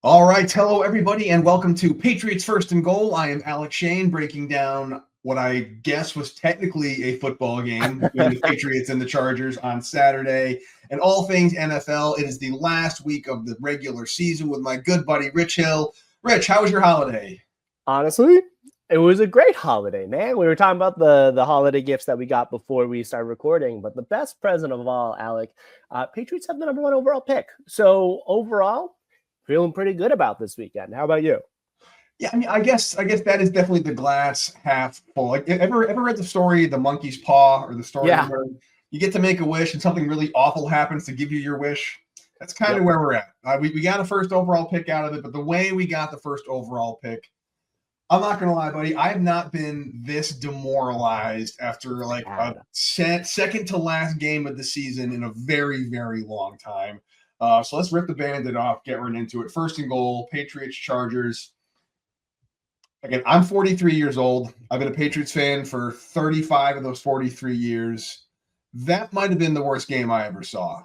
All right. Hello, everybody, and welcome to Patriots First and Goal. I am Alex Shane, breaking down what I guess was technically a football game between the Patriots and the Chargers on Saturday, and all things NFL. It is the last week of the regular season with my good buddy, Rich Hill. Rich, how was your holiday? Honestly, it was a great holiday, man. We were talking about the holiday gifts that we got before we started recording, but the best present of all, Alec, Patriots have the number one overall pick. So overall, feeling pretty good about this weekend. How about you? Yeah, I mean, I guess that is definitely the glass half full. Like, ever read the story, The Monkey's Paw, or the story where you get to make a wish and something really awful happens to give you your wish? That's kind of where we're at. We got a first overall pick out of it, but the way we got the first overall pick, I'm not going to lie, buddy, I have not been this demoralized after like a second to last game of the season in a very, very long time. So let's rip the Band-Aid off, get right into it. First and goal, Patriots Chargers. Again, I'm 43 years old. I've been a Patriots fan for 35 of those 43 years. That might have been the worst game I ever saw.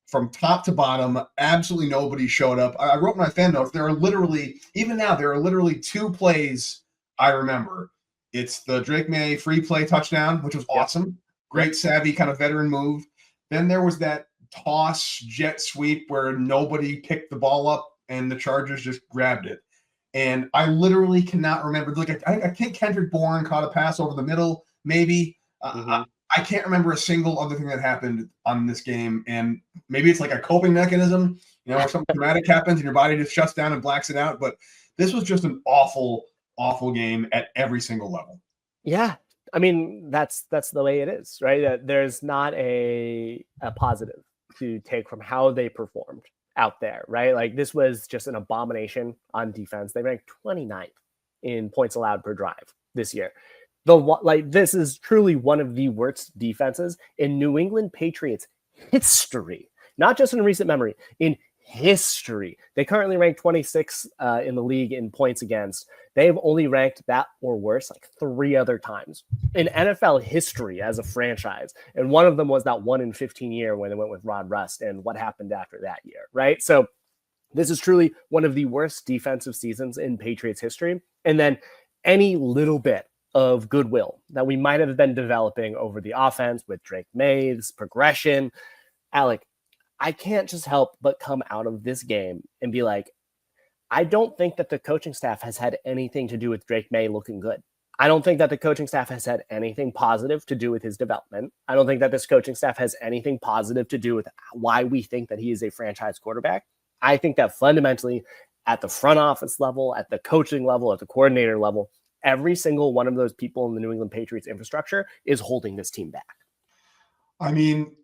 From top to bottom, absolutely nobody showed up. I wrote in my fan notes, there are literally two plays I remember. It's the Drake May free play touchdown, which was awesome. Great, savvy, kind of veteran move. Then there was that toss jet sweep where nobody picked the ball up and the Chargers just grabbed it. And I literally cannot remember. Like, I think Kendrick Bourne caught a pass over the middle, maybe. I can't remember a single other thing that happened on this game. And maybe it's like a coping mechanism, where something traumatic happens and your body just shuts down and blacks it out. But this was just an awful, awful game at every single level. Yeah. I mean, that's the way it is, right? There's not a positive to take from how they performed out there, right? Like, this was just an abomination on defense. They ranked 29th in points allowed per drive this year. This is truly one of the worst defenses in New England Patriots history, not just in recent memory, in history. They currently rank 26 in the league in points against. They've only ranked that or worse like 3 other times in NFL history as a franchise. And one of them was that 1 in 15 year when they went with Rod Rust and what happened after that year, right? So this is truly one of the worst defensive seasons in Patriots history. And then any little bit of goodwill that we might have been developing over the offense with Drake May's progression. Alec, I can't just help but come out of this game and be like, I don't think that the coaching staff has had anything to do with Drake May looking good. I don't think that the coaching staff has had anything positive to do with his development. I don't think that this coaching staff has anything positive to do with why we think that he is a franchise quarterback. I think that fundamentally at the front office level, at the coaching level, at the coordinator level, every single one of those people in the New England Patriots infrastructure is holding this team back. I mean,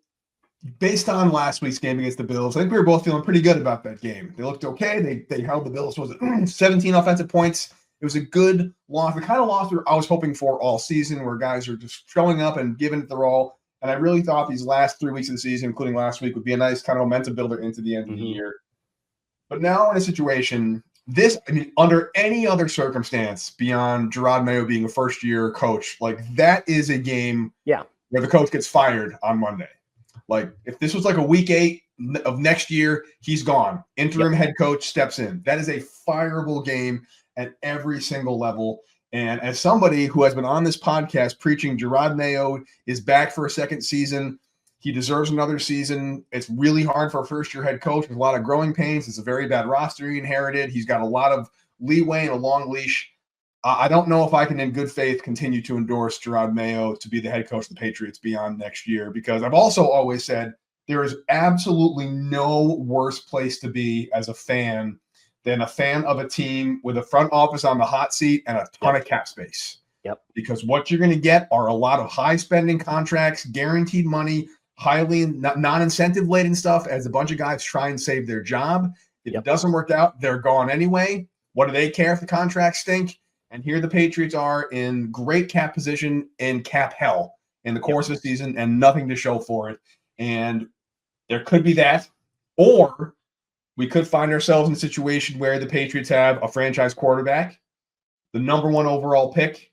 based on last week's game against the Bills, I think we were both feeling pretty good about that game. They looked okay. They held the Bills. Was it 17 offensive points? It was a good loss, the kind of loss I was hoping for all season, where guys are just showing up and giving it their all. And I really thought these last 3 weeks of the season, including last week, would be a nice kind of momentum builder into the end of the year. But now in a situation, under any other circumstance beyond Gerard Mayo being a first-year coach, like, that is a game where the coach gets fired on Monday. Like, if this was like a week 8 of next year, he's gone. Interim head coach steps in. That is a fireable game at every single level. And as somebody who has been on this podcast preaching Gerard Mayo is back for a second season, he deserves another season. It's really hard for a first-year head coach with a lot of growing pains. It's a very bad roster he inherited. He's got a lot of leeway and a long leash. I don't know if I can, in good faith, continue to endorse Jerod Mayo to be the head coach of the Patriots beyond next year, because I've also always said there is absolutely no worse place to be as a fan than a fan of a team with a front office on the hot seat and a ton of cap space. Because what you're going to get are a lot of high-spending contracts, guaranteed money, highly non-incentive laden stuff as a bunch of guys try and save their job. If it doesn't work out, they're gone anyway. What do they care if the contracts stink? And here the Patriots are in great cap position in cap hell in the course of the season and nothing to show for it. And there could be that, or we could find ourselves in a situation where the Patriots have a franchise quarterback, the number 1 overall pick,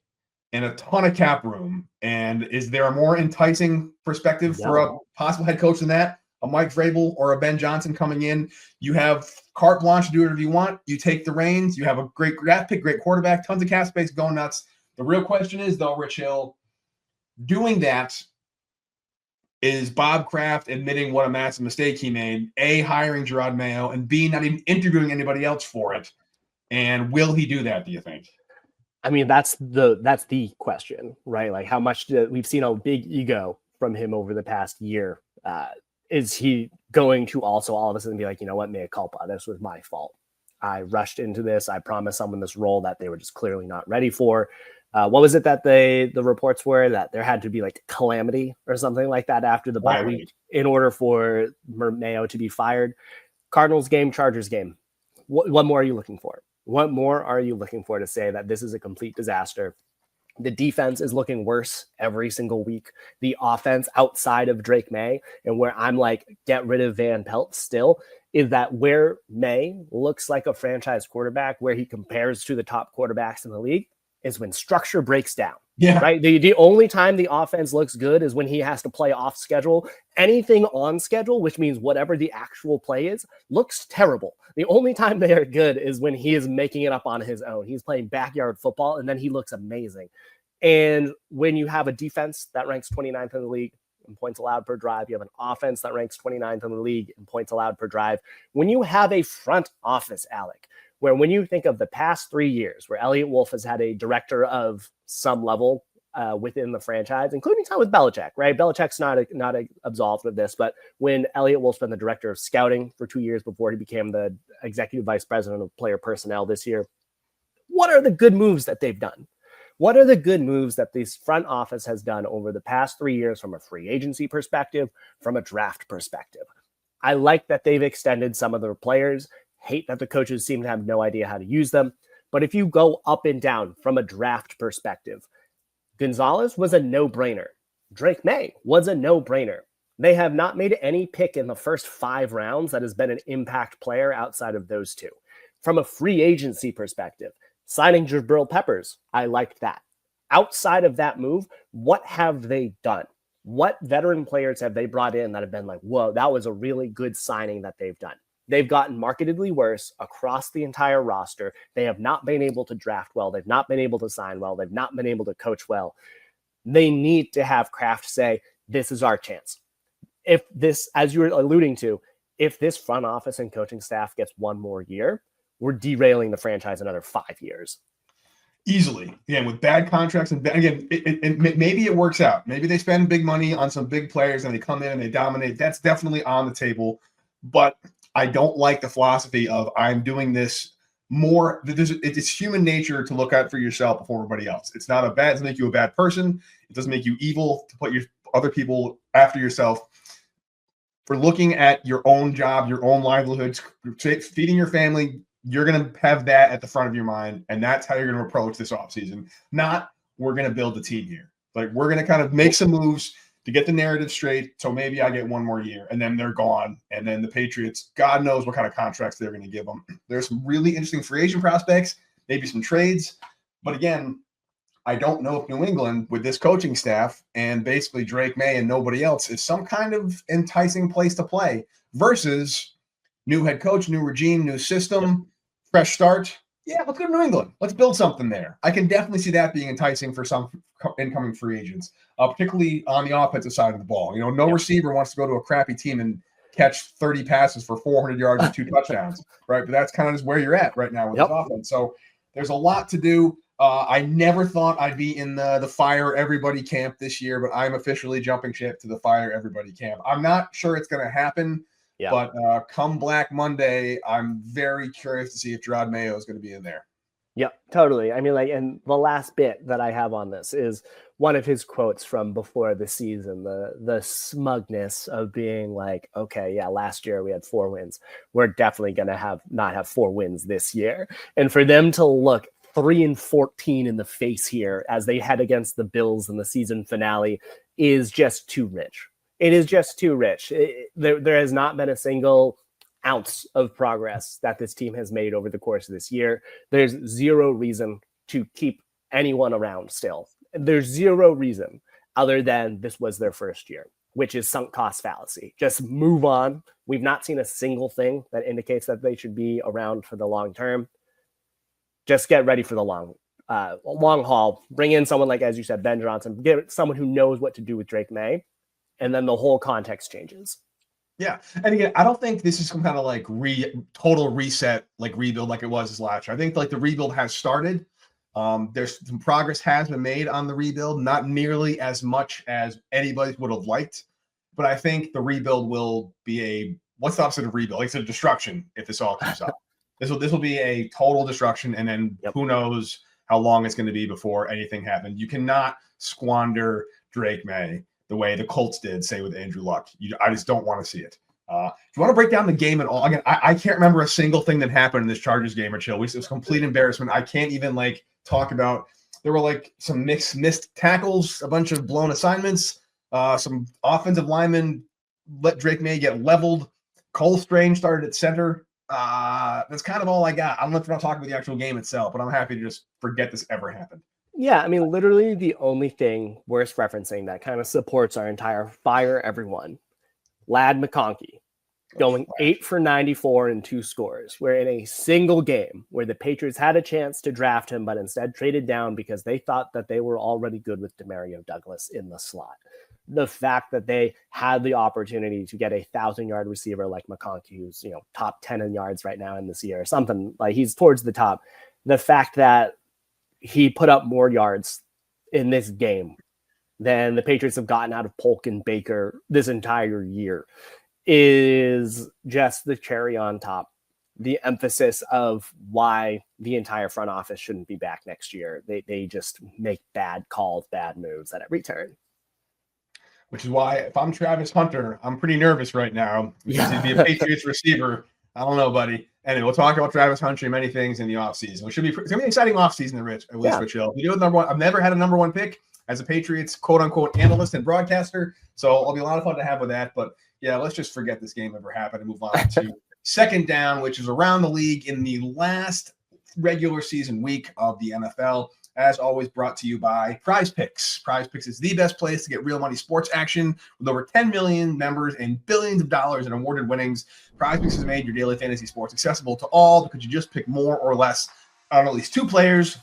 and a ton of cap room. And is there a more enticing perspective for a possible head coach than that? A Mike Vrabel or a Ben Johnson coming in? You have carte blanche to do whatever you want. You take the reins. You have a great draft pick, great quarterback, tons of cap space, going nuts. The real question is, though, Rich Hill, doing that, is Bob Kraft admitting what a massive mistake he made, A, hiring Jerod Mayo, and B, not even interviewing anybody else for it? And will he do that, do you think? I mean, that's the question, right? Like, how much we've seen a big ego from him over the past year. Is he going to also all of a sudden be like, you know what, mea culpa, this was my fault. I rushed into this. I promised someone this role that they were just clearly not ready for. What was it that the reports were that there had to be like calamity or something like that after the bye week in order for Mayo to be fired? Cardinals game, Chargers game. What more are you looking for? What more are you looking for to say that this is a complete disaster? The defense is looking worse every single week. The offense outside of Drake May, and where I'm like, get rid of Van Pelt still, is that where May looks like a franchise quarterback, where he compares to the top quarterbacks in the league, is when structure breaks down. Yeah. Right. The only time the offense looks good is when he has to play off schedule. Anything on schedule, which means whatever the actual play is, looks terrible. The only time they are good is when he is making it up on his own. He's playing backyard football, and then he looks amazing. And when you have a defense that ranks 29th in the league in points allowed per drive, you have an offense that ranks 29th in the league in points allowed per drive. When you have a front office, Alec, where when you think of the past 3 years, where Elliot Wolf has had a director of some level within the franchise, including time with Belichick, right? Belichick's not absolved of this, but when Elliot Wolf's been the director of scouting for 2 years before he became the executive vice president of player personnel this year, what are the good moves that they've done? What are the good moves that this front office has done over the past 3 years from a free agency perspective, from a draft perspective? I like that they've extended some of their players. Hate that the coaches seem to have no idea how to use them. But if you go up and down from a draft perspective, Gonzalez was a no-brainer. Drake May was a no-brainer. They have not made any pick in the first 5 rounds that has been an impact player outside of those two. From a free agency perspective, signing Jabril Peppers, I liked that. Outside of that move, what have they done? What veteran players have they brought in that have been like, whoa, that was a really good signing that they've done? They've gotten markedly worse across the entire roster. They have not been able to draft well. They've not been able to sign well. They've not been able to coach well. They need to have Kraft say, this is our chance. If this, as you were alluding to, if this front office and coaching staff gets one more year, we're derailing the franchise another 5 years. Easily. Again, with bad contracts. And again, maybe it works out. Maybe they spend big money on some big players and they come in and they dominate. That's definitely on the table. But I don't like the philosophy of I'm doing this more. It's human nature to look out for yourself before everybody else. It's not it doesn't make you a bad person. It doesn't make you evil to put your other people after yourself. For looking at your own job, your own livelihoods, feeding your family, you're going to have that at the front of your mind. And that's how you're going to approach this offseason. Not we're going to build a team here. Like we're going to kind of make some moves to get the narrative straight, so maybe I get one more year, and then they're gone. And then the Patriots, God knows what kind of contracts they're going to give them. There's some really interesting free agent prospects, maybe some trades. But again, I don't know if New England, with this coaching staff and basically Drake May and nobody else, is some kind of enticing place to play versus new head coach, new regime, new system, fresh start. Yeah, let's go to New England. Let's build something there. I can definitely see that being enticing for some incoming free agents, particularly on the offensive side of the ball. No receiver wants to go to a crappy team and catch 30 passes for 400 yards and 2 touchdowns, right? But that's kind of just where you're at right now with this offense. So there's a lot to do. I never thought I'd be in the fire everybody camp this year, but I'm officially jumping ship to the fire everybody camp. I'm not sure it's going to happen. Yeah. But come Black Monday, I'm very curious to see if Gerard Mayo is going to be in there. Yep, totally. I mean, and the last bit that I have on this is one of his quotes from before the season, the smugness of being like, okay, yeah, last year we had 4 wins. We're definitely going to not have 4 wins this year. And for them to look 3-14 in the face here as they head against the Bills in the season finale is just too rich. It is just too rich. There has not been a single ounce of progress that this team has made over the course of this year. There's zero reason to keep anyone around still. There's zero reason other than this was their first year. which is sunk cost fallacy. Just move on. We've not seen a single thing that indicates that they should be around for the long term. Just get ready for the long haul. Bring in someone like, as you said, Ben Johnson. Get someone who knows what to do with Drake May, and then the whole context changes. Yeah. And again, I don't think this is some kind of like total reset, like rebuild like it was this last year. I think like the rebuild has started. There's some progress has been made on the rebuild, not nearly as much as anybody would have liked. But I think the rebuild will be what's the opposite of rebuild? Like it's a destruction if this all comes up. This will be a total destruction. And then who knows how long it's going to be before anything happens. You cannot squander Drake May the way the Colts did, say, with Andrew Luck. I just don't want to see it. If you want to break down the game at all, again, I can't remember a single thing that happened in this Chargers game or chill. It was complete embarrassment. I can't even like talk about. There were like some missed tackles, a bunch of blown assignments, some offensive linemen let Drake May get leveled. Cole Strange started at center. That's kind of all I got. I don't know if I'm talking about the actual game itself, but I'm happy to just forget this ever happened. Yeah, I mean, literally the only thing worth referencing that kind of supports our entire fire everyone, Ladd McConkey, going 8 for 94 and 2 scores. We're in a single game where the Patriots had a chance to draft him, but instead traded down because they thought that they were already good with Demario Douglas in the slot. The fact that they had the opportunity to get a 1,000-yard receiver like McConkey, who's top 10 in yards right now in this year, or something like he's towards the top. The fact that he put up more yards in this game than the Patriots have gotten out of Polk and Baker this entire year is just the cherry on top. The emphasis of why the entire front office shouldn't be back next year. They just make bad calls, bad moves at every turn. Which is why if I'm Travis Hunter, I'm pretty nervous right now because he'd be a Patriots receiver. I don't know, buddy. Anyway, we'll talk about Travis Hunter and many things in the offseason. It's going to be an exciting offseason, Rich, at least for chill. We do with number one. I've never had a number one pick as a Patriots quote-unquote analyst and broadcaster, so it'll be a lot of fun to have with that. But, yeah, let's just forget this game ever happened and move on to second down, which is around the league in the last regular season week of the NFL. As always, brought to you by Prize Picks. Prize Picks is the best place to get real money sports action with over 10 million members and billions of dollars in awarded winnings. Prize Picks has made your daily fantasy sports accessible to all because you just pick more or less on at least 2 players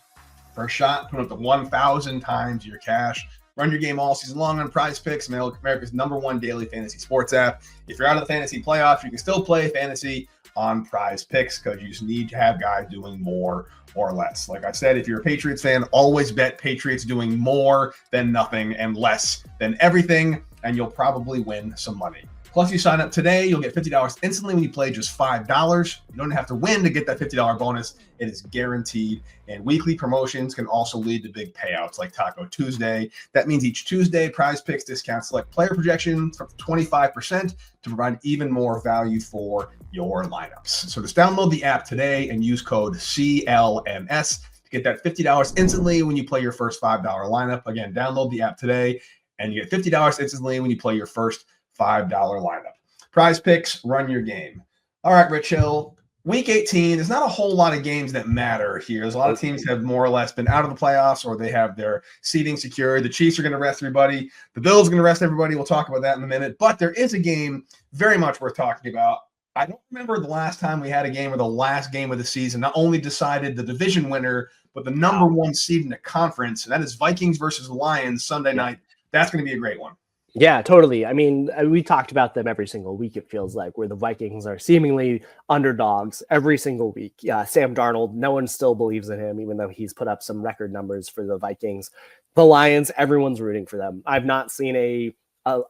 for a shot, put up to 1,000 times your cash. Run your game all season long on Prize Picks, America's #1 daily fantasy sports app. If you're out of the fantasy playoffs, you can still play fantasy on Prize Picks because you just need to have guys doing more or less. Like I said, if you're a Patriots fan, always bet Patriots doing more than nothing and less than everything, and you'll probably win some money. Plus, you sign up today, you'll get $50 instantly when you play just $5. You don't have to win to get that $50 bonus. It is guaranteed. And weekly promotions can also lead to big payouts like Taco Tuesday. That means each Tuesday, Prize Picks discounts select player projections for 25% to provide even more value for your lineups. So just download the app today and use code CLNS to get that $50 instantly when you play your first $5 lineup. Again, download the app today and you get $50 instantly when you play your first $5 lineup. Prize Picks, run your game. All right, Rich Hill. Week 18, there's not a whole lot of games that matter here. There's a lot of teams have more or less been out of the playoffs or they have their seeding secured. The Chiefs are going to rest everybody. The Bills are going to rest everybody. We'll talk about that in a minute. But there is a game very much worth talking about. I don't remember the last time we had a game where the last game of the season not only decided the division winner, but the #1 seed in the conference. And that is Vikings versus Lions Sunday night. That's going to be a great one. Yeah, totally. I mean, we talked about them every single week, it feels like, where the Vikings are seemingly underdogs every single week. Yeah, Sam Darnold, no one still believes in him, even though he's put up some record numbers for the Vikings. The Lions, everyone's rooting for them. I've not seen a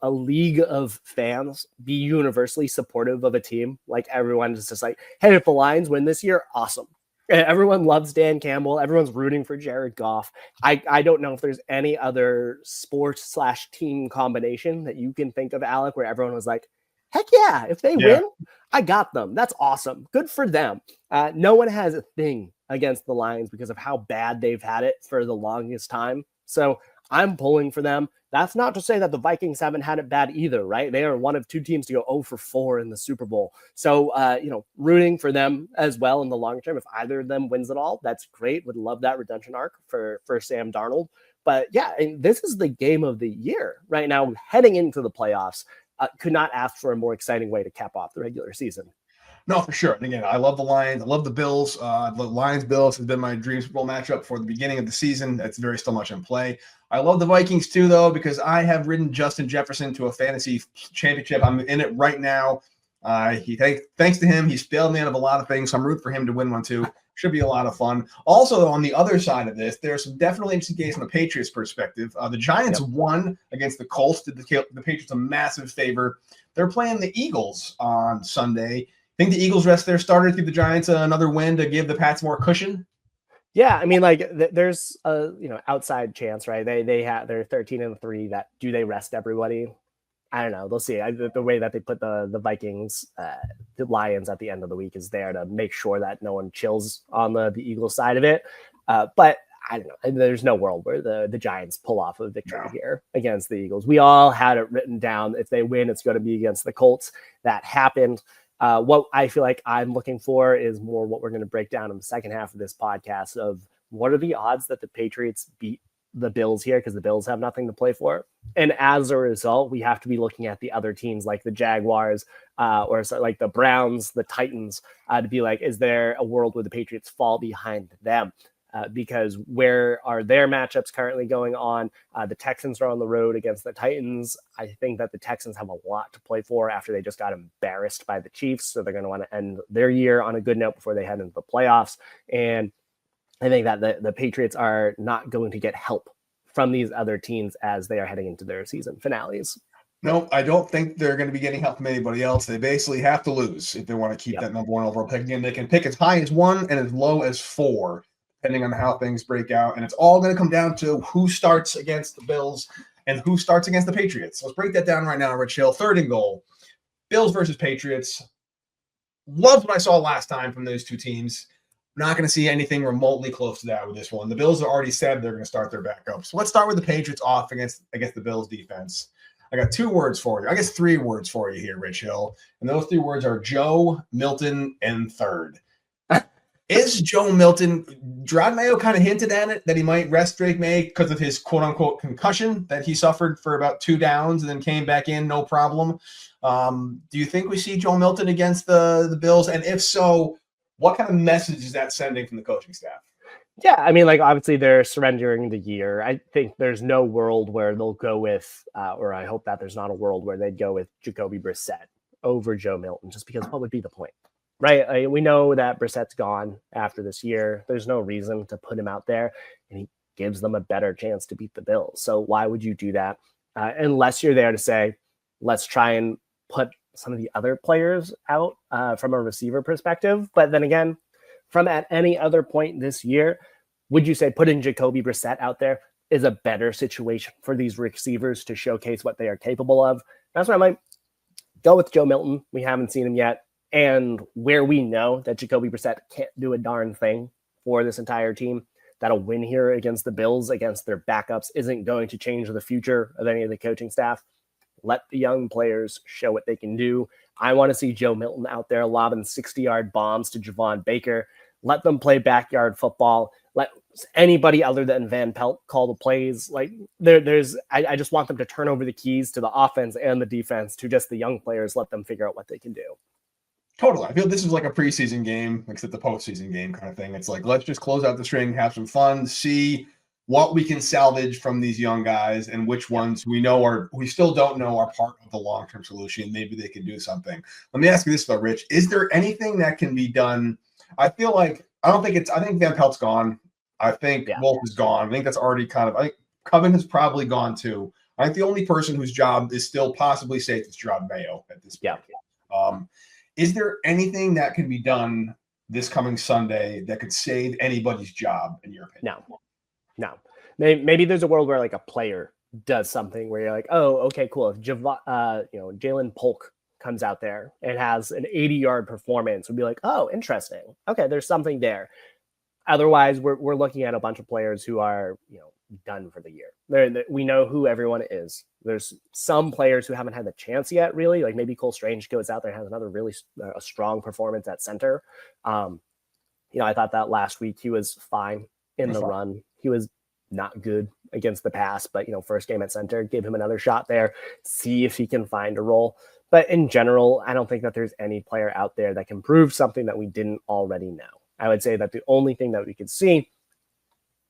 league of fans be universally supportive of a team. Like everyone is just like, hey, if the Lions win this year, awesome. Everyone loves Dan Campbell. Everyone's rooting for Jared Goff. I don't know if there's any other sports/team combination that you can think of, Alec, where everyone was like, heck yeah, if they win, I got them. That's awesome. Good for them. No one has a thing against the Lions because of how bad they've had it for the longest time. So I'm pulling for them. That's not to say that the Vikings haven't had it bad either, right? They are one of 2 teams to go 0 for 4 in the Super Bowl. So, rooting for them as well in the long term. If either of them wins it all, that's great. Would love that redemption arc for Sam Darnold. But yeah, and this is the game of the year right now, heading into the playoffs. Could not ask for a more exciting way to cap off the regular season. No, for sure. And again, I love the Lions. I love the Bills. The Lions-Bills has been my dream Super Bowl matchup for the beginning of the season. That's very still much in play. I love the Vikings too, though, because I have ridden Justin Jefferson to a fantasy championship. I'm in it right now. Thanks to him, he's bailed me out of a lot of things. So I'm rooting for him to win one too. Should be a lot of fun. Also, on the other side of this, there's some definitely interesting games from the Patriots' perspective. The Giants won against the Colts, did the Patriots a massive favor. They're playing the Eagles on Sunday. Think the Eagles rest their starter, give the Giants another win to give the Pats more cushion? Yeah, I mean, like there's a outside chance, right? They're 13-3. That do they rest everybody? I don't know. They'll see. The way that they put the Vikings, the Lions at the end of the week is there to make sure that no one chills on the Eagles side of it. But I don't know. There's no world where the Giants pull off a victory here against the Eagles. We all had it written down. If they win, it's going to be against the Colts. That happened. What I feel like I'm looking for is more what we're going to break down in the second half of this podcast of what are the odds that the Patriots beat the Bills here, because the Bills have nothing to play for. And as a result, we have to be looking at the other teams like the Jaguars or like the Browns, the Titans, to be like, is there a world where the Patriots fall behind them? Because where are their matchups currently going on? The Texans are on the road against the Titans. I think that the Texans have a lot to play for after they just got embarrassed by the Chiefs. So they're going to want to end their year on a good note before they head into the playoffs. And I think that the Patriots are not going to get help from these other teams as they are heading into their season finales. No, I don't think they're going to be getting help from anybody else. They basically have to lose if they want to keep that number one overall pick. Again, they can pick as high as 1 and as low as 4, depending on how things break out. And it's all going to come down to who starts against the Bills and who starts against the Patriots. So let's break that down right now, Rich Hill. 3rd and goal. Bills versus Patriots. Loved what I saw last time from those two teams. Not going to see anything remotely close to that with this one. The Bills have already said they're going to start their backup. So let's start with the Patriots off against the Bills defense. I got 2 words for you. I guess 3 words for you here, Rich Hill. And those 3 words are Joe, Milton, and third. Is Joe Milton, Gerard Mayo kind of hinted at it, that he might rest Drake May because of his quote-unquote concussion that he suffered for about 2 downs and then came back in, no problem. Do you think we see Joe Milton against the Bills? And if so, what kind of message is that sending from the coaching staff? Yeah, I mean, like, obviously they're surrendering the year. I think there's no world where they'll go with, or I hope that there's not a world where they'd go with Jacoby Brissett over Joe Milton, just because what would be the point, right? We know that Brissett's gone after this year. There's no reason to put him out there, and he gives them a better chance to beat the Bills. So why would you do that? Unless you're there to say, let's try and put some of the other players out from a receiver perspective. But then again, from at any other point this year, would you say putting Jacoby Brissett out there is a better situation for these receivers to showcase what they are capable of? That's why I might go with Joe Milton. We haven't seen him yet. And where we know that Jacoby Brissett can't do a darn thing for this entire team, that a win here against the Bills, against their backups, isn't going to change the future of any of the coaching staff. Let the young players show what they can do. I want to see Joe Milton out there lobbing 60-yard bombs to Javon Baker. Let them play backyard football. Let anybody other than Van Pelt call the plays. Like I just want them to turn over the keys to the offense and the defense to just the young players. Let them figure out what they can do. Totally. I feel this is like a preseason game, except the postseason game kind of thing. It's like, let's just close out the string, have some fun, see what we can salvage from these young guys and which ones we still don't know are part of the long-term solution. Maybe they can do something. Let me ask you this though, Rich. Is there anything that can be done? I think Van Pelt's gone. I think Wolf is gone. I think that's already I think Coven has probably gone too. I think the only person whose job is still possibly safe is Jerod Mayo at this point. Yeah. Is there anything that can be done this coming Sunday that could save anybody's job, in your opinion? No. Maybe there's a world where like a player does something where you're like, oh, okay, cool. If Jalen Polk comes out there and has an 80-yard performance, we'd be like, oh, interesting. Okay, there's something there. Otherwise, we're looking at a bunch of players who are done for the year. We know who everyone is. There's some players who haven't had the chance yet, really. Like maybe Cole Strange goes out there and has another really a strong performance at center. I thought that last week he was fine in the run. He was not good against the pass, but, first game at center, give him another shot there, see if he can find a role. But in general, I don't think that there's any player out there that can prove something that we didn't already know. I would say that the only thing that we could see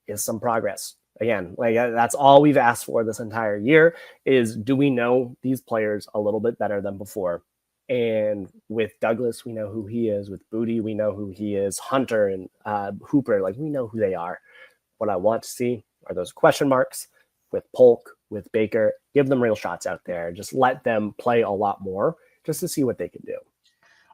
is some progress. Again, that's all we've asked for this entire year is, do we know these players a little bit better than before? And with Douglas, we know who he is. With Booty, we know who he is. Hunter and Hooper, we know who they are. What I want to see are those question marks with Polk, with Baker. Give them real shots out there. Just let them play a lot more just to see what they can do.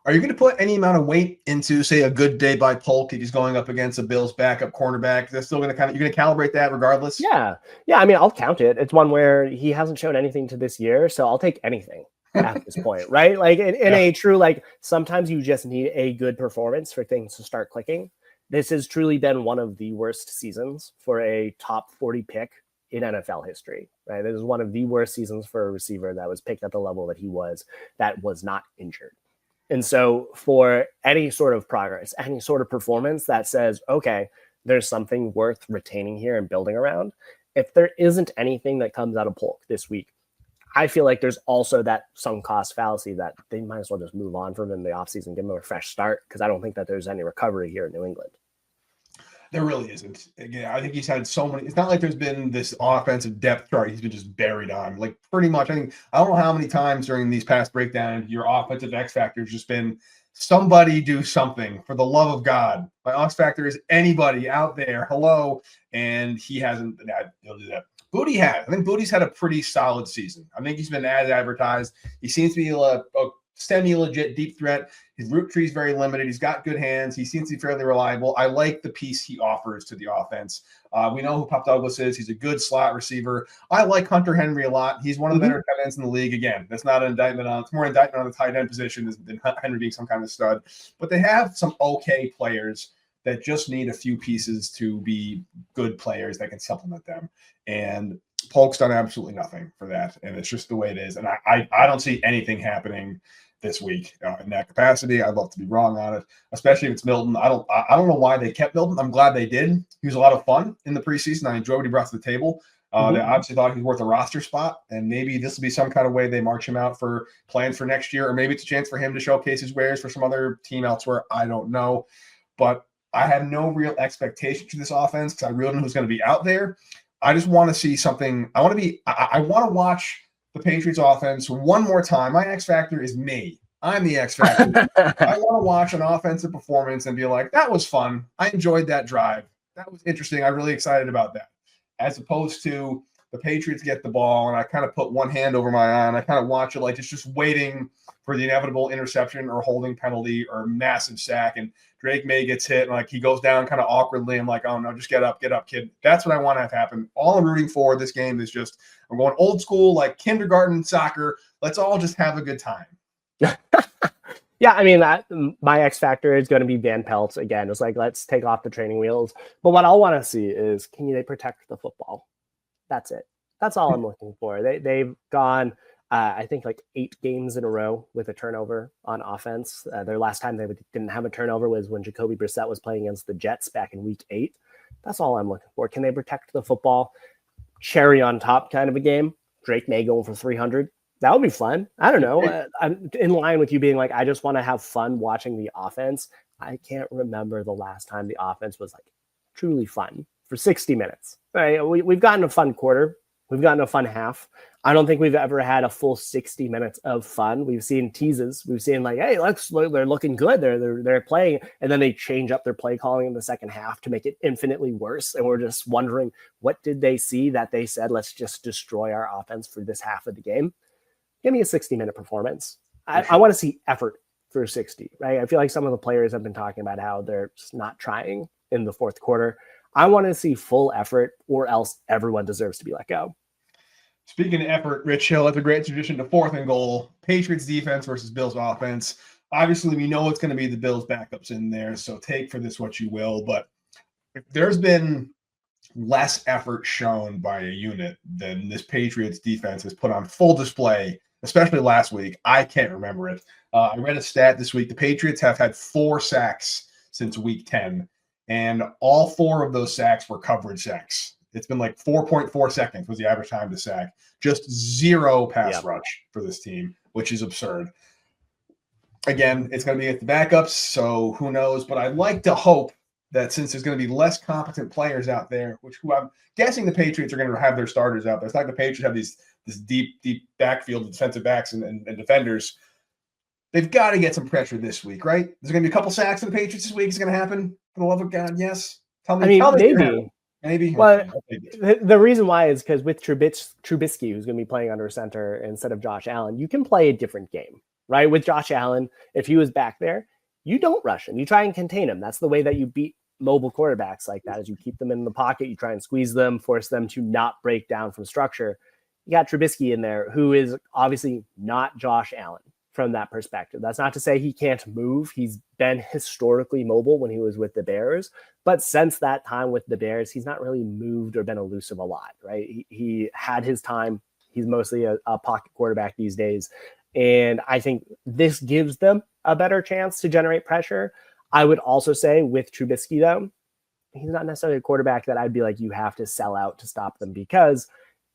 Are you going to put any amount of weight into, say, a good day by Polk if he's going up against a Bills backup cornerback? That's still going to you're going to calibrate that regardless? Yeah. I mean, I'll count it. It's one where he hasn't shown anything to this year, so I'll take anything at this point, right? In a true, sometimes you just need a good performance for things to start clicking. This has truly been one of the worst seasons for a top 40 pick in NFL history, right? This is one of the worst seasons for a receiver that was picked at the level that he was, that was not injured. And so for any sort of progress, any sort of performance that says, okay, there's something worth retaining here and building around, if there isn't anything that comes out of Polk this week, I feel like there's also that sunk cost fallacy that they might as well just move on from him in the offseason, give him a fresh start, because I don't think that there's any recovery here in New England. There really isn't. Again, I think he's had so many. It's not like there's been this offensive depth chart he's been just buried on. Pretty much, I don't know how many times during these past breakdowns your offensive X factor has just been somebody do something, for the love of God. My X factor is anybody out there. Hello. And he hasn't been able to do that. Booty has. I think Booty's had a pretty solid season. I think he's been as advertised. He seems to be a semi-legit deep threat. His route tree is very limited. He's got good hands. He seems to be fairly reliable. I like the piece he offers to the offense. We know who Pop Douglas is. He's a good slot receiver. I like Hunter Henry a lot. He's one of the better tight ends in the league. Again, that's not an indictment on. It's more an indictment on the tight end position than Henry being some kind of stud. But they have some okay players that just need a few pieces to be good players that can supplement them. And Polk's done absolutely nothing for that. And it's just the way it is. And I don't see anything happening this week in that capacity. I'd love to be wrong on it, especially if it's Milton. I don't know why they kept Milton. I'm glad they did. He was a lot of fun in the preseason. I enjoyed what he brought to the table. They obviously thought he was worth a roster spot, and maybe this will be some kind of way they march him out for plans for next year, or maybe it's a chance for him to showcase his wares for some other team elsewhere. I don't know, but I have no real expectation for this offense because I really don't know who's going to be out there. I just want to see something. I want to watch the Patriots offense one more time. My X factor is me. I'm the X factor. I want to watch an offensive performance and be like, that was fun. I enjoyed that drive. That was interesting. I'm really excited about that. As opposed to the Patriots get the ball and I kind of put one hand over my eye and I kind of watch it like it's just waiting for the inevitable interception or holding penalty or massive sack. And Drake May gets hit and he goes down kind of awkwardly. I'm like, oh no, just get up, kid. That's what I want to have happen. All I'm rooting for this game is just, I'm going old school, like kindergarten soccer. Let's all just have a good time. Yeah, I mean, my X factor is going to be Van Pelt again. It's let's take off the training wheels. But what I'll want to see is, can they protect the football? That's it. That's all I'm looking for. They've gone, I think, 8 games in a row with a turnover on offense. Their last time they didn't have a turnover was when Jacoby Brissett was playing against the Jets back in week 8. That's all I'm looking for. Can they protect the football? Cherry on top kind of a game. Drake May going for 300. That would be fun. I don't know. I'm in line with you being I just want to have fun watching the offense. I can't remember the last time the offense was truly fun for 60 minutes. Right? We've gotten a fun quarter. We've gotten a fun half. I don't think we've ever had a full 60 minutes of fun. We've seen teases. We've seen hey, they're looking good. They're playing, and then they change up their play calling in the second half to make it infinitely worse. And we're just wondering, what did they see that they said, let's just destroy our offense for this half of the game? Give me a 60-minute performance. I want to see effort for 60, right? I feel like some of the players have been talking about how they're just not trying in the fourth quarter. I want to see full effort, or else everyone deserves to be let go. Speaking of effort, Rich Hill, that's a great tradition to 4th and goal. Patriots defense versus Bills offense. Obviously, we know it's going to be the Bills backups in there, so take for this what you will. But if there's been less effort shown by a unit than this Patriots defense has put on full display, especially last week, I can't remember it. I read a stat this week. The Patriots have had 4 sacks since week 10, and all 4 of those sacks were coverage sacks. It's been like 4.4 seconds was the average time to sack. Just zero pass rush for this team, which is absurd. Again, it's going to be at the backups, so who knows? But I'd like to hope that since there's going to be less competent players out there, who I'm guessing the Patriots are going to have their starters out there. It's like the Patriots have this deep backfield of defensive backs and defenders. They've got to get some pressure this week, right? There's going to be a couple sacks in the Patriots this week. Is it going to happen? For the love of God, yes. Tell me maybe. Maybe. Well, the reason why is because with Trubisky, who's going to be playing under center instead of Josh Allen, you can play a different game, right? With Josh Allen, if he was back there, you don't rush him. You try and contain him. That's the way that you beat mobile quarterbacks like that, is you keep them in the pocket. You try and squeeze them, force them to not break down from structure. You got Trubisky in there, who is obviously not Josh Allen from that perspective. That's not to say he can't move. He's been historically mobile when he was with the Bears, but since that time with the Bears, he's not really moved or been elusive a lot, right? He had his time. He's mostly a pocket quarterback these days. And I think this gives them a better chance to generate pressure. I would also say with Trubisky, though, he's not necessarily a quarterback that I'd be like, you have to sell out to stop them, because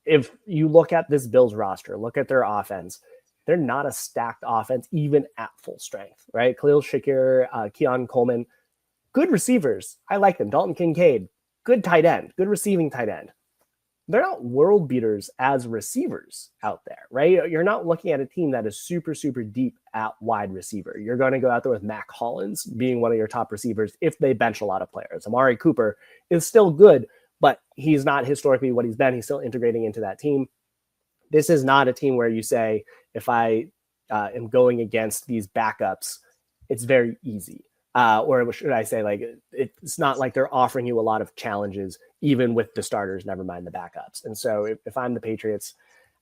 if you look at this Bills roster, look at their offense, they're not a stacked offense, even at full strength, right? Khalil Shakir, Keon Coleman, good receivers. I like them. Dalton Kincaid, good tight end, good receiving tight end. They're not world beaters as receivers out there, right? You're not looking at a team that is super, super deep at wide receiver. You're going to go out there with Mac Hollins being one of your top receivers if they bench a lot of players. Amari Cooper is still good, but he's not historically what he's been. He's still integrating into that team. This is not a team where you say, if I am going against these backups, it's very easy. Or should I say, like, it's not like they're offering you a lot of challenges, even with the starters, never mind the backups. And so if I'm the Patriots,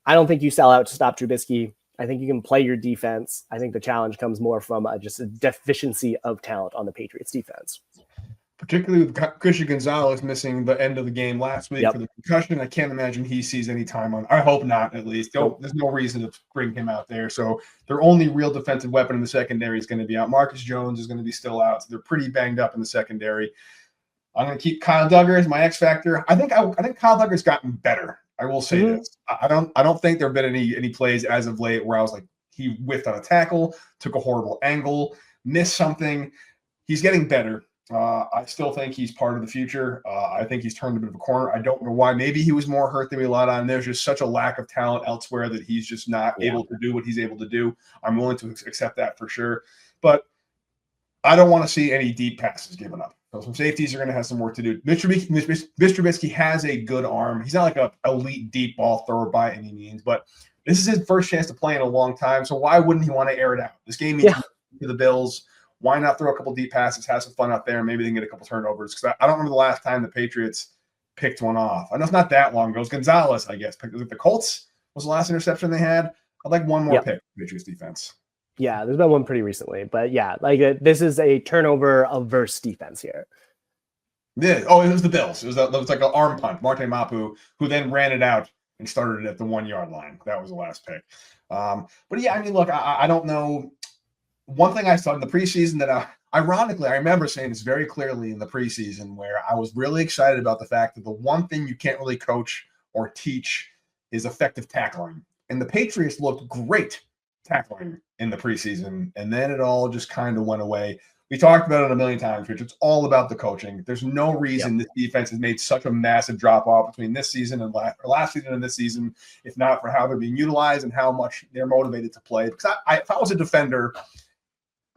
I don't think you sell out to stop Trubisky. I think you can play your defense. I think the challenge comes more from just a deficiency of talent on the Patriots defense. Particularly with Christian Gonzalez missing the end of the game last week for the concussion. I can't imagine he sees any time on. I hope not, at least. There's no reason to bring him out there. So their only real defensive weapon in the secondary is going to be out. Marcus Jones is going to be still out. So they're pretty banged up in the secondary. I'm going to keep Kyle Duggar as my X factor. I think Kyle Duggar's gotten better. I will say this. I don't think there have been any plays as of late where I was like, he whiffed on a tackle, took a horrible angle, missed something. He's getting better. I still think he's part of the future. I think he's turned a bit of a corner. I don't know why. Maybe he was more hurt than we relied on. There's just such a lack of talent elsewhere that he's just not able to do what he's able to do. I'm willing to accept that for sure. But I don't want to see any deep passes given up. So some safeties are going to have some work to do. Mitch Trubisky has a good arm. He's not like an elite deep ball thrower by any means, but this is his first chance to play in a long time. So why wouldn't he want to air it out? This game means to the Bills. Why not throw a couple deep passes, have some fun out there, and maybe they can get a couple turnovers? Because I don't remember the last time the Patriots picked one off. I know it's not that long ago. It was Gonzalez, I guess. The Colts was the last interception they had. I'd like one more pick for Patriots defense. Yeah, there's been one pretty recently. But yeah, this is a turnover averse defense here. Yeah. Oh, it was the Bills. It was like an arm punt. Marte Mapu, who then ran it out and started it at the 1 yard line. That was the last pick. But yeah, I mean, look, I don't know. One thing I saw in the preseason that ironically, I remember saying this very clearly in the preseason, where I was really excited about the fact that the one thing you can't really coach or teach is effective tackling. And the Patriots looked great tackling in the preseason, and then it all just kind of went away. We talked about it a million times, Rich. It's all about the coaching. There's no reason this defense has made such a massive drop-off between this season and last season and this season, if not for how they're being utilized and how much they're motivated to play. Because if I was a defender,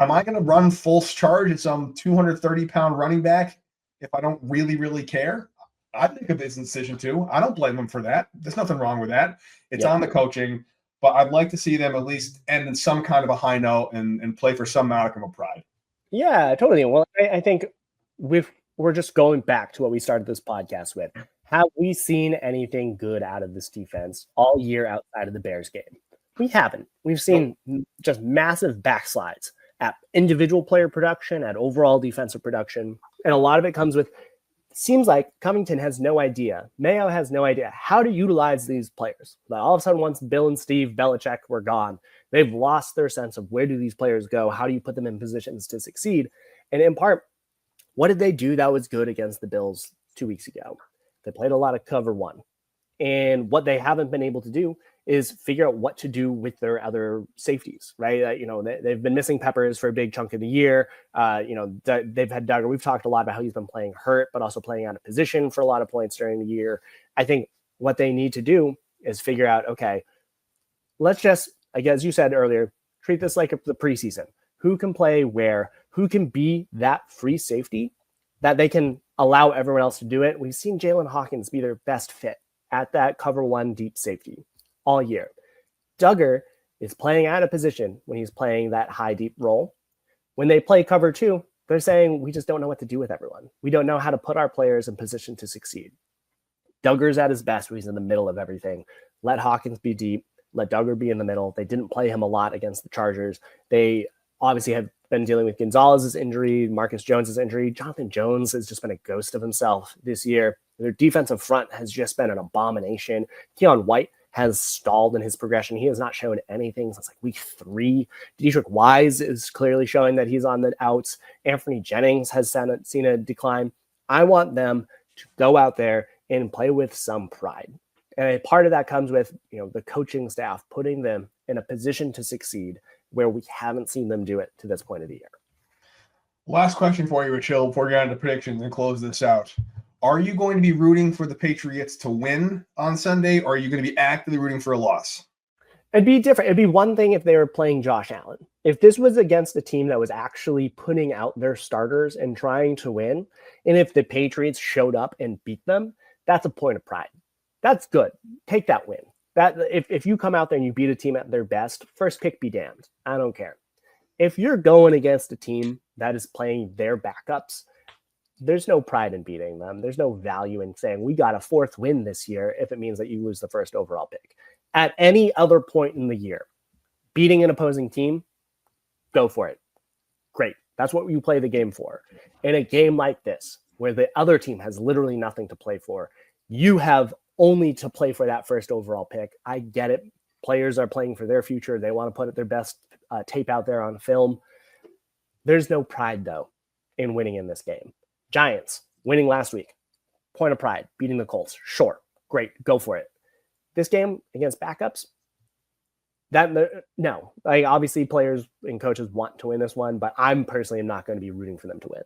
am I going to run full charge at some 230-pound running back if I don't really, really care? I think of this decision too. I don't blame them for that. There's nothing wrong with that. It's on the coaching, but I'd like to see them at least end in some kind of a high note and play for some modicum of pride. Yeah, totally. Well, I think we're just going back to what we started this podcast with. Have we seen anything good out of this defense all year outside of the Bears game? We haven't. We've seen just massive backslides at individual player production, at overall defensive production. And a lot of it comes with, seems like Covington has no idea. Mayo has no idea how to utilize these players. But all of a sudden, once Bill and Steve Belichick were gone, they've lost their sense of where do these players go? How do you put them in positions to succeed? And in part, what did they do that was good against the Bills 2 weeks ago? They played a lot of cover one. And what they haven't been able to do is figure out what to do with their other safeties, right? They've been missing Peppers for a big chunk of the year. They've had Duggar. We've talked a lot about how he's been playing hurt, but also playing out of position for a lot of points during the year. I think what they need to do is figure out, okay, let's just, as you said earlier, treat this like the preseason. Who can play where? Who can be that free safety that they can allow everyone else to do it? We've seen Jalen Hawkins be their best fit at that cover one deep safety all year. Duggar is playing out of position when he's playing that high deep role. When they play cover two, they're saying, we just don't know what to do with everyone. We don't know how to put our players in position to succeed. Duggar's at his best when he's in the middle of everything. Let Hawkins be deep. Let Duggar be in the middle. They didn't play him a lot against the Chargers. They obviously have been dealing with Gonzalez's injury, Marcus Jones's injury. Jonathan Jones has just been a ghost of himself this year. Their defensive front has just been an abomination. Keon White has stalled in his progression. He has not shown anything since week 3. Dedrick Wise is clearly showing that he's on the outs. Anthony Jennings has seen a decline. I want them to go out there and play with some pride. And a part of that comes with, the coaching staff putting them in a position to succeed where we haven't seen them do it to this point of the year. Last question for you, Rachel, before we get into predictions and close this out. Are you going to be rooting for the Patriots to win on Sunday, or are you going to be actively rooting for a loss? It'd be different. It'd be one thing if they were playing Josh Allen. If this was against a team that was actually putting out their starters and trying to win, and if the Patriots showed up and beat them, that's a point of pride. That's good. Take that win. That if you come out there and you beat a team at their best, first pick be damned. I don't care. If you're going against a team that is playing their backups, there's no pride in beating them. There's no value in saying we got a 4th win this year if it means that you lose the first overall pick. At any other point in the year, beating an opposing team, go for it. Great. That's what you play the game for. In a game like this, where the other team has literally nothing to play for, you have only to play for that first overall pick. I get it. Players are playing for their future. They want to put their best tape out there on film. There's no pride, though, in winning in this game. Giants winning last week. Point of pride, beating the Colts. Sure. Great. Go for it. This game against backups, no. Obviously, players and coaches want to win this one, but I'm personally not going to be rooting for them to win.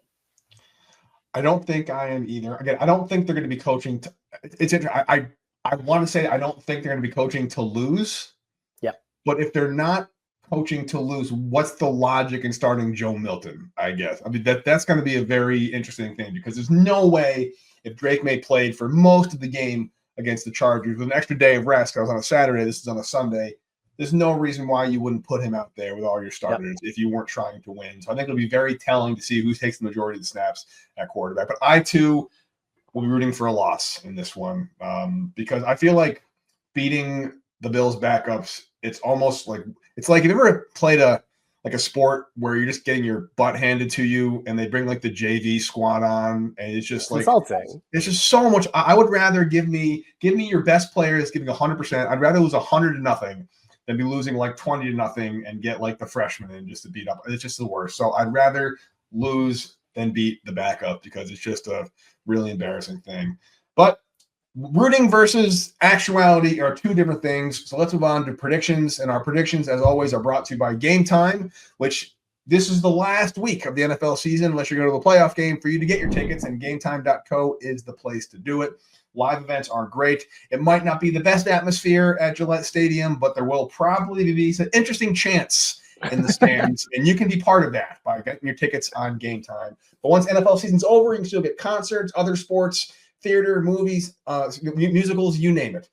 I don't think I am either. Again, I don't think they're going to be coaching. It's interesting. I want to say I don't think they're going to be coaching to lose. Yeah. But if they're not coaching to lose, what's the logic in starting Joe Milton, I guess? I mean, that's going to be a very interesting thing, because there's no way if Drake May played for most of the game against the Chargers with an extra day of rest. I was on a Saturday. This is on a Sunday. There's no reason why you wouldn't put him out there with all your starters if you weren't trying to win. So I think it'll be very telling to see who takes the majority of the snaps at quarterback. But I, too, will be rooting for a loss in this one, because I feel like beating the Bills' backups, it's almost like – it's like if you ever played a sport where you're just getting your butt handed to you and they bring the JV squad on, and it's just insulting. It's just so much. I would rather give me your best players giving 100%. I'd rather lose 100-0 than be losing 20-0 and get the freshman in just to beat up. It's just the worst. So I'd rather lose than beat the backup, because it's just a really embarrassing thing. But rooting versus actuality are two different things. So let's move on to predictions. And our predictions, as always, are brought to you by Game Time, which this is the last week of the NFL season, unless you're going to the playoff game, for you to get your tickets, and GameTime.co is the place to do it. Live events are great. It might not be the best atmosphere at Gillette Stadium, but there will probably be some interesting chants in the stands, and you can be part of that by getting your tickets on Game Time. But once NFL season's over, you can still get concerts, other sports, theater, movies, musicals, you name it.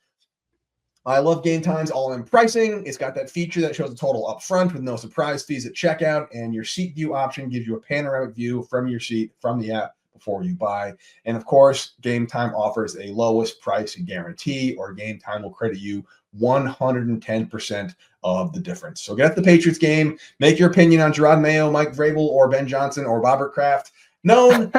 I love Game Time's all-in pricing. It's got that feature that shows the total up front with no surprise fees at checkout, and your seat view option gives you a panoramic view from your seat from the app before you buy. And of course, Game Time offers a lowest price guarantee, or Game Time will credit you 110% of the difference. So get at the Patriots game, make your opinion on Jerod Mayo, Mike Vrabel, or Ben Johnson, or Robert Kraft known,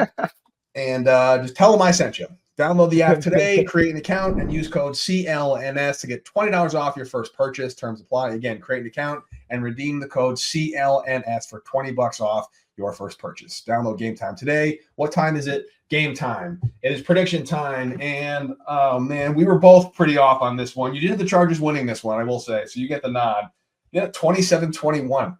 and just tell them I sent you. Download the app today, create an account, and use code CLNS to get $20 off your first purchase. Terms apply. Again, create an account and redeem the code CLNS for $20 off your first purchase. Download Game Time today. What time is it? Game time. It is prediction time. And, oh, man, we were both pretty off on this one. You did have the Chargers winning this one, I will say. So you get the nod. Yeah, 27-21.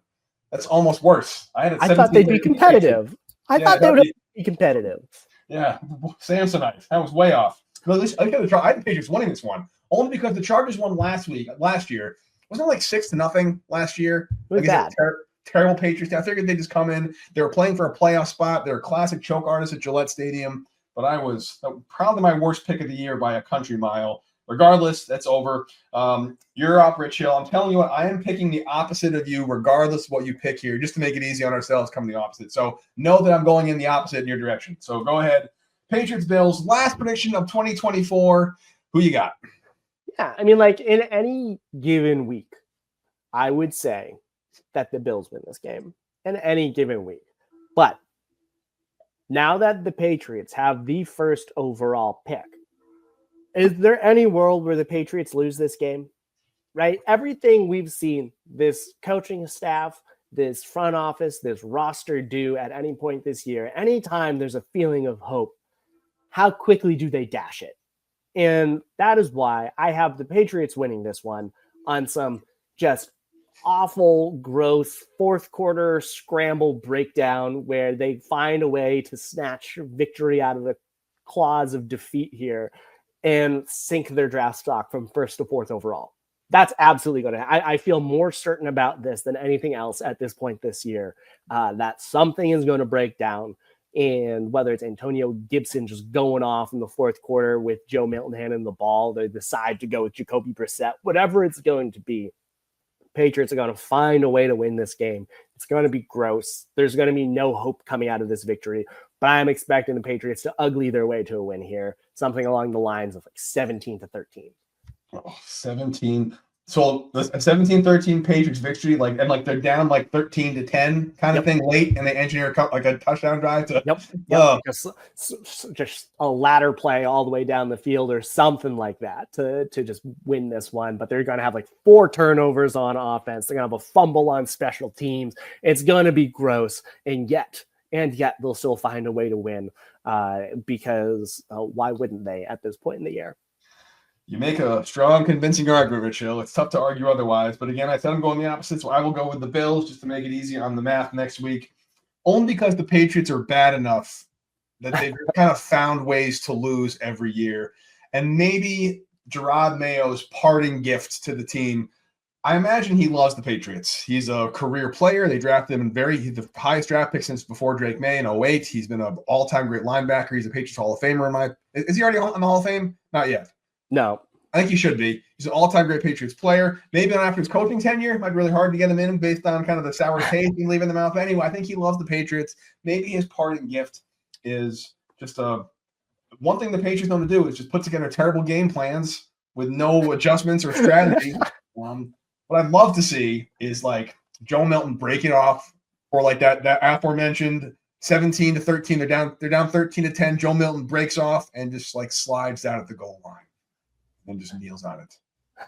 That's almost worse. I thought they'd be competitive. I thought they would be competitive. Yeah, Samsonite. That was way off. But at least I had the Patriots winning this one. Only because the Chargers won last year. Wasn't it like 6-0 last year? It was bad. Terrible Patriots. I figured they'd just come in. They were playing for a playoff spot. They're a classic choke artist at Gillette Stadium. But I was probably my worst pick of the year by a country mile. Regardless, that's over. You're up, Rich Hill. I'm telling you what, I am picking the opposite of you, regardless of what you pick here, just to make it easy on ourselves, come the opposite. So know that I'm going in the opposite in your direction. So go ahead. Patriots, Bills, last prediction of 2024. Who you got? Yeah, I mean, like in any given week, I would say that the Bills win this game in any given week. But now that the Patriots have the first overall pick, is there any world where the Patriots lose this game? Right? Everything we've seen this coaching staff, this front office, this roster do at any point this year, anytime there's a feeling of hope, how quickly do they dash it? And that is why I have the Patriots winning this one on some just awful, gross fourth quarter scramble breakdown where they find a way to snatch victory out of the claws of defeat here and sink their draft stock from first to fourth overall. That's absolutely going to I feel more certain about this than anything else at this point this year, that something is going to break down. And whether it's Antonio Gibson just going off in the fourth quarter with Joe Milton handing the ball, they decide to go with Jacoby Brissett, whatever it's going to be, Patriots are going to find a way to win this game. It's going to be gross. There's going to be no hope coming out of this victory, but I'm expecting the Patriots to ugly their way to a win here. Something along the lines of like 17-13. Oh, 17. So the 17-13 Patriots victory, they're down 13-10 kind of thing late, and they engineer a touchdown drive to just a ladder play all the way down the field or something like that to just win this one. But they're going to have 4 turnovers on offense. They're going to have a fumble on special teams. It's going to be gross, and yet they'll still find a way to win because why wouldn't they at this point in the year? You make a strong, convincing argument, Rich Hill. It's tough to argue otherwise. But again, I said I'm going the opposite, so I will go with the Bills just to make it easy on the math next week. Only because the Patriots are bad enough that they've kind of found ways to lose every year. And maybe Jerod Mayo's parting gift to the team, I imagine he loves the Patriots. He's a career player. They drafted him he's the highest draft pick since before Drake May in 2008. He's been an all-time great linebacker. He's a Patriots Hall of Famer. Is he already in the Hall of Fame? Not yet. No. I think he should be. He's an all-time great Patriots player. Maybe not after his coaching tenure. It might be really hard to get him in based on kind of the sour taste you leave in the mouth. But anyway, I think he loves the Patriots. Maybe his parting gift is just one thing the Patriots know to do is just put together terrible game plans with no adjustments or strategy. What I'd love to see is Joe Milton break it off, or that aforementioned 17-13. They're down 13-10. Joe Milton breaks off and just slides down at the goal line and just kneels on it,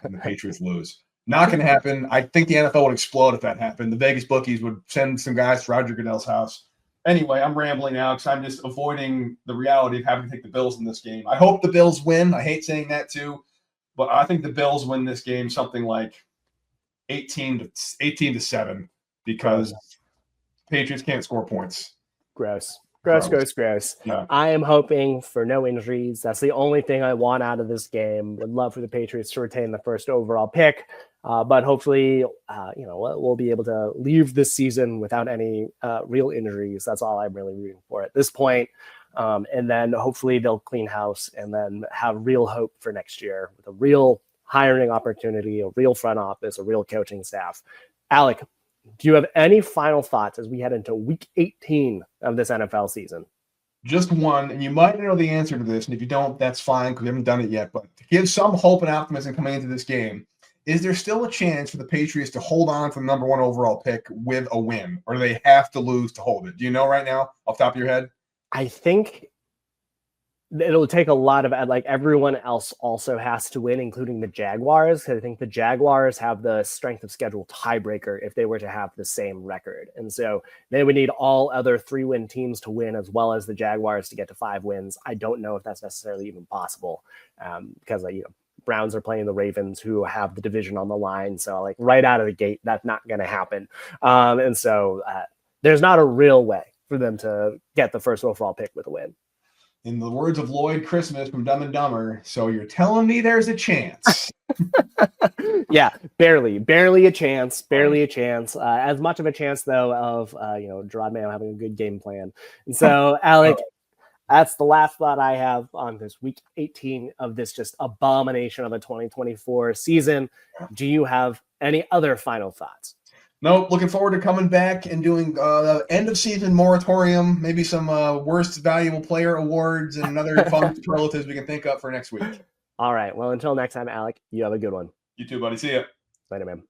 and the Patriots lose. Not going to happen. I think the NFL would explode if that happened. The Vegas bookies would send some guys to Roger Goodell's house. Anyway, I'm rambling now because I'm just avoiding the reality of having to take the Bills in this game. I hope the Bills win. I hate saying that too, but I think the Bills win this game something like 18-7 because Patriots can't score points. Gross. Yeah. I am hoping for no injuries. That's the only thing I want out of this game. Would love for the Patriots to retain the first overall pick, but hopefully, we'll be able to leave this season without any real injuries. That's all I'm really rooting for at this point. And then hopefully they'll clean house and then have real hope for next year with a real hiring opportunity, a real front office, a real coaching staff. Alec, do you have any final thoughts as we head into week 18 of this NFL season? Just one, and you might know the answer to this, and if you don't, that's fine because we haven't done it yet. But to give some hope and optimism coming into this game, is there still a chance for the Patriots to hold on to the number 1 overall pick with a win, or do they have to lose to hold it? Do you know right now off the top of your head? I think it'll take a lot of, like, everyone else also has to win, including the Jaguars. I think the Jaguars have the strength of schedule tiebreaker if they were to have the same record. And so they would need all other 3-win teams to win, as well as the Jaguars to get to 5 wins. I don't know if that's necessarily even possible, because, Browns are playing the Ravens, who have the division on the line. So, like, right out of the gate, that's not going to happen. And so there's not a real way for them to get the first overall pick with a win. In the words of Lloyd Christmas from Dumb and Dumber, so you're telling me there's a chance? Yeah, barely a chance, as much of a chance, though, of, Gerard Mayo having a good game plan. And so, Alec, that's the last thought I have on this week 18 of this just abomination of a 2024 season. Do you have any other final thoughts? Nope. Looking forward to coming back and doing the end of season moratorium, maybe some worst valuable player awards and other fun superlatives we can think up for next week. All right. Well, until next time, Alec, you have a good one. You too, buddy. See ya. Later, man.